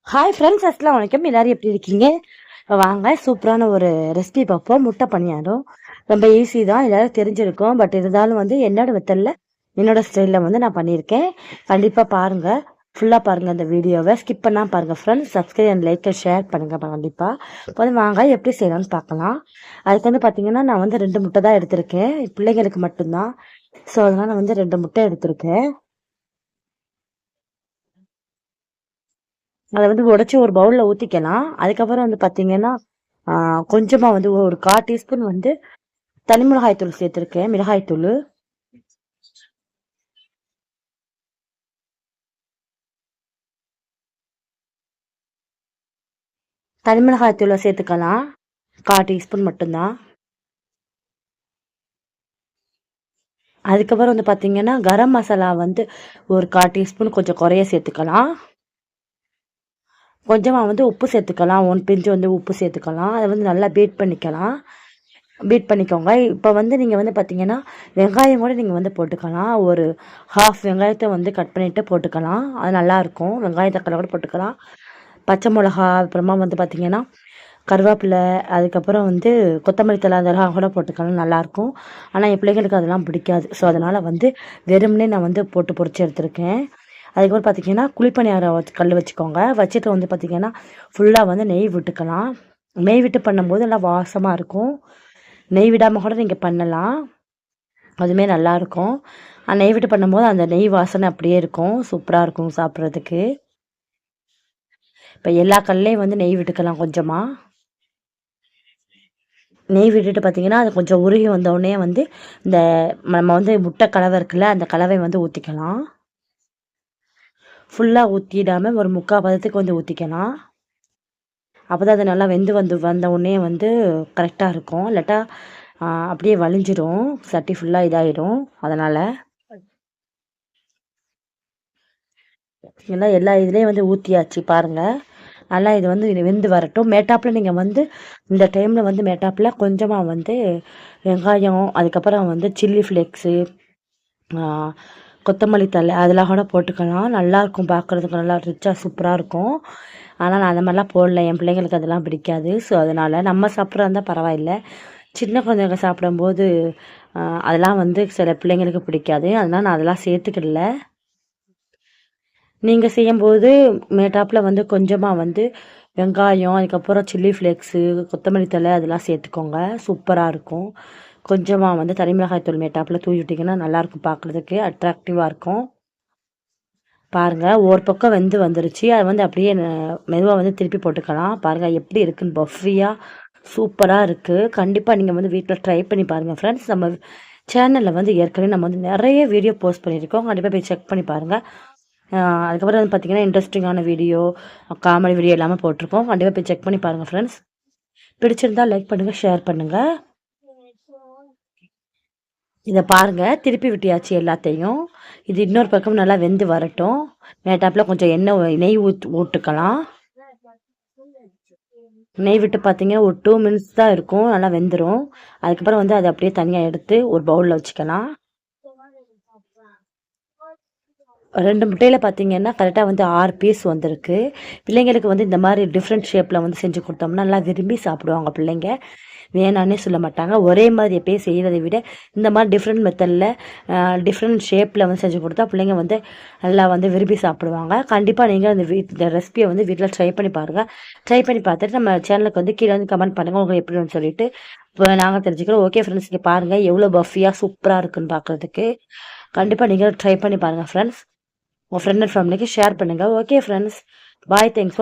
Hi friends, அஸ்லாம் வலைக்கம். எல்லாரும் எப்படி இருக்கீங்க? வாங்க, சூப்பரான ஒரு ரெசிபி பார்ப்போம். முட்டை பணியாரம் ரொம்ப ஈஸி தான், எல்லாரும் தெரிஞ்சிருக்கும். பட் இருந்தாலும் வந்து என்னோட மெத்தடில் என்னோட ஸ்டைலில் வந்து நான் பண்ணியிருக்கேன். கண்டிப்பாக பாருங்கள், ஃபுல்லாக பாருங்கள் இந்த வீடியோவை, ஸ்கிப் பண்ணால் பாருங்கள் ஃப்ரெண்ட்ஸ். சப்ஸ்கிரைப் அண்ட் லைக்கை ஷேர் பண்ணுங்கள் கண்டிப்பாக. இப்போ வந்து வாங்க எப்படி செய்யலாம்னு பார்க்கலாம். அதுக்கு வந்து பார்த்தீங்கன்னா நான் வந்து 2 முட்டை தான் எடுத்திருக்கேன், பிள்ளைங்களுக்கு மட்டும்தான். ஸோ அதனால் நான் வந்து 2 முட்டை எடுத்திருக்கேன். அதை வந்து உடச்சி ஒரு பவுலில் ஊற்றிக்கலாம். அதுக்கப்புறம் வந்து பார்த்தீங்கன்னா கொஞ்சமாக வந்து ஒரு 1/4 டீஸ்பூன் வந்து தனி மிளகாய் தூள் சேர்த்துருக்கேன், மிளகாய் தூள். தனி மிளகாய் தூளை சேர்த்துக்கலாம், 1/4 டீஸ்பூன் மட்டும்தான். அதுக்கப்புறம் வந்து பார்த்தீங்கன்னா கரம் மசாலா வந்து ஒரு 1/4 டீஸ்பூன் கொஞ்சம் குறைய சேர்த்துக்கலாம். கொஞ்சமாக வந்து உப்பு சேர்த்துக்கலாம், 1 பிஞ்சு வந்து உப்பு சேர்த்துக்கலாம். அதை வந்து நல்லா பீட் பண்ணிக்கலாம், பீட் பண்ணிக்கோங்க. இப்போ வந்து நீங்கள் வந்து பார்த்தீங்கன்னா வெங்காயம் கூட நீங்கள் வந்து போட்டுக்கலாம். ஒரு 1/2 வெங்காயத்தை வந்து கட் பண்ணிவிட்டு போட்டுக்கலாம், அது நல்லாயிருக்கும். வெங்காயம் தக்காளி கூட போட்டுக்கலாம். பச்சை மிளகா, அப்புறமா வந்து பார்த்தீங்கன்னா கருவேப்பிலை, அதுக்கப்புறம் வந்து கொத்தமல்லி தழை, அதெல்லாம் கூட போட்டுக்கலாம், நல்லாயிருக்கும். ஆனால் என் பிள்ளைங்களுக்கு அதெல்லாம் பிடிக்காது. ஸோ அதனால் வந்து வெறுமனே நான் வந்து போட்டு பொரிச்சு எடுத்திருக்கேன். அதுக்கப்புறம் பார்த்தீங்கன்னா குழிப்பணியாரம் கல் வச்சுக்கோங்க. வச்சுட்டு வந்து பார்த்தீங்கன்னா ஃபுல்லாக வந்து நெய் விட்டுக்கலாம். நெய் விட்டு பண்ணும்போது நல்லா வாசமாக இருக்கும். நெய் விடாமல் கூட நீங்கள் பண்ணலாம், அதுவுமே நல்லாயிருக்கும். நெய் விட்டு பண்ணும்போது அந்த நெய் வாசனை அப்படியே இருக்கும், சூப்பராக இருக்கும் சாப்பிட்றதுக்கு. இப்போ எல்லா கல்லையும் வந்து நெய் விட்டுக்கலாம் கொஞ்சமாக. நெய் விட்டுட்டு பார்த்தீங்கன்னா அது கொஞ்சம் உருகி வந்தோடனே வந்து இந்த நம்ம வந்து முட்டை கலவை இருக்குல்ல, அந்த கலவை வந்து ஊற்றிக்கலாம். ஃபுல்லாக ஊற்றிடாமல் ஒரு 3/4 பதத்துக்கு வந்து ஊற்றிக்கலாம். அப்போ தான் அது நல்லா வெந்து வந்த உடனே வந்து கரெக்டாக இருக்கும். இல்லாட்டா அப்படியே வலிஞ்சிரும், சட்டி ஃபுல்லாக இதாகிடும். அதனால் எல்லாம் எல்லா இதுலேயும் வந்து ஊற்றியாச்சு பாருங்கள். நல்லா இது வந்து வெந்து வரட்டும். மேட்டாப்பில் நீங்கள் வந்து இந்த டைமில் வந்து மேட்டாப்பில் கொஞ்சமாக வந்து வெங்காயம், அதுக்கப்புறம் வந்து சில்லி ஃப்ளேக்ஸு, கொத்தமல்லி தழை அதெல்லாம் கூட போட்டுக்கலாம். நல்லாயிருக்கும், பார்க்குறதுக்கு நல்லா ரிச்சாக சூப்பராக இருக்கும். ஆனால் நான் அந்த மாதிரிலாம் போடல, என் பிள்ளைங்களுக்கு அதெல்லாம் பிடிக்காது. ஸோ அதனால் நம்ம சாப்பிட்றா இருந்தால் பரவாயில்லை, சின்ன குழந்தைங்க சாப்பிடும்போது அதெல்லாம் வந்து சில பிள்ளைங்களுக்கு பிடிக்காது. அதனால் நான் அதெல்லாம் சேர்த்துக்கிடல. நீங்கள் செய்யும்போது மேட்டாப்பில் வந்து கொஞ்சமாக வந்து வெங்காயம், அதுக்கப்புறம் சில்லி ஃப்ளேக்ஸு, கொத்தமல்லி தழை அதெல்லாம் சேர்த்துக்கோங்க, சூப்பராக இருக்கும். கொஞ்சமாக வந்து தனி மிளகாய் தூள் மேட்டாப்பில் தூவி விட்டிங்கன்னா நல்லாயிருக்கும், பார்க்குறதுக்கு அட்ராக்டிவாக இருக்கும். பாருங்கள், ஒரு பக்கம் வெந்து வந்துருச்சு. அதை வந்து அப்படியே மெதுவாக வந்து திருப்பி போட்டுக்கலாம். பாருங்கள் எப்படி இருக்குன்னு, பஃபியாக சூப்பராக இருக்குது. கண்டிப்பாக நீங்கள் வந்து வீட்டில் ட்ரை பண்ணி பாருங்கள் ஃப்ரெண்ட்ஸ். நம்ம சேனலில் வந்து ஏற்கனவே நம்ம வந்து நிறைய வீடியோ போஸ்ட் பண்ணியிருக்கோம், கண்டிப்பாக போய் செக் பண்ணி பாருங்கள். அதுக்கப்புறம் வந்து பார்த்திங்கன்னா இன்ட்ரெஸ்டிங்கான வீடியோ, காமெடி வீடியோ எல்லாமே போட்டிருப்போம், கண்டிப்பாக போய் செக் பண்ணி பாருங்கள் ஃப்ரெண்ட்ஸ். பிடிச்சிருந்தால் லைக் பண்ணுங்கள், ஷேர் பண்ணுங்கள். இதை பாருங்கள், திருப்பி விட்டியாச்சு எல்லாத்தையும். இது இன்னொரு பக்கம் நல்லா வெந்து வரட்டும். மேட்டாப்பில் கொஞ்சம் நெய் ஊட்டுக்கலாம். நெய் விட்டு பார்த்தீங்கன்னா ஒரு 2 மினிட்ஸ் தான் இருக்கும், நல்லா வெந்துடும். அதுக்கப்புறம் வந்து அதை அப்படியே தனியாக எடுத்து ஒரு பவுலில் வச்சுக்கலாம். 2 முட்டையில் பார்த்தீங்கன்னா கரெக்டாக வந்து 6 பீஸ் வந்திருக்கு. பிள்ளைங்களுக்கு வந்து இந்த மாதிரி டிஃப்ரெண்ட் ஷேப்பில் வந்து செஞ்சு கொடுத்தோம்னா நல்லா விரும்பி சாப்பிடுவாங்க பிள்ளைங்க, வேணான்னே சொல்ல மாட்டாங்க. ஒரே மாதிரி எப்பயும் செய்கிறதை விட இந்த மாதிரி டிஃப்ரெண்ட் மெத்தடில் டிஃப்ரெண்ட் ஷேப்பில் வந்து செஞ்சு கொடுத்தா பிள்ளைங்க வந்து நல்லா வந்து விரும்பி சாப்பிடுவாங்க. கண்டிப்பாக நீங்கள் இந்த ரெசிபியை வந்து வீட்டில் ட்ரை பண்ணி பாருங்கள். ட்ரை பண்ணி பார்த்துட்டு நம்ம சேனலுக்கு வந்து கீழே வந்து கமெண்ட் பண்ணுங்கள் உங்களுக்கு எப்படின்னு சொல்லிட்டு இப்போ நாங்கள் தெரிஞ்சுக்கிறோம். ஓகே ஃப்ரெண்ட்ஸ், இங்கே பாருங்கள் எவ்வளோ பஃபியாக சூப்பராக இருக்குன்னு பார்க்குறதுக்கு. கண்டிப்பாக நீங்கள் ட்ரை பண்ணி பாருங்கள் ஃப்ரெண்ட்ஸ். உங்கள் ஃப்ரெண்ட் அண்ட் ஃபேமிலிக்கு ஷேர் பண்ணுங்கள். ஓகே ஃப்ரெண்ட்ஸ், பாய், தேங்க்ஸ்.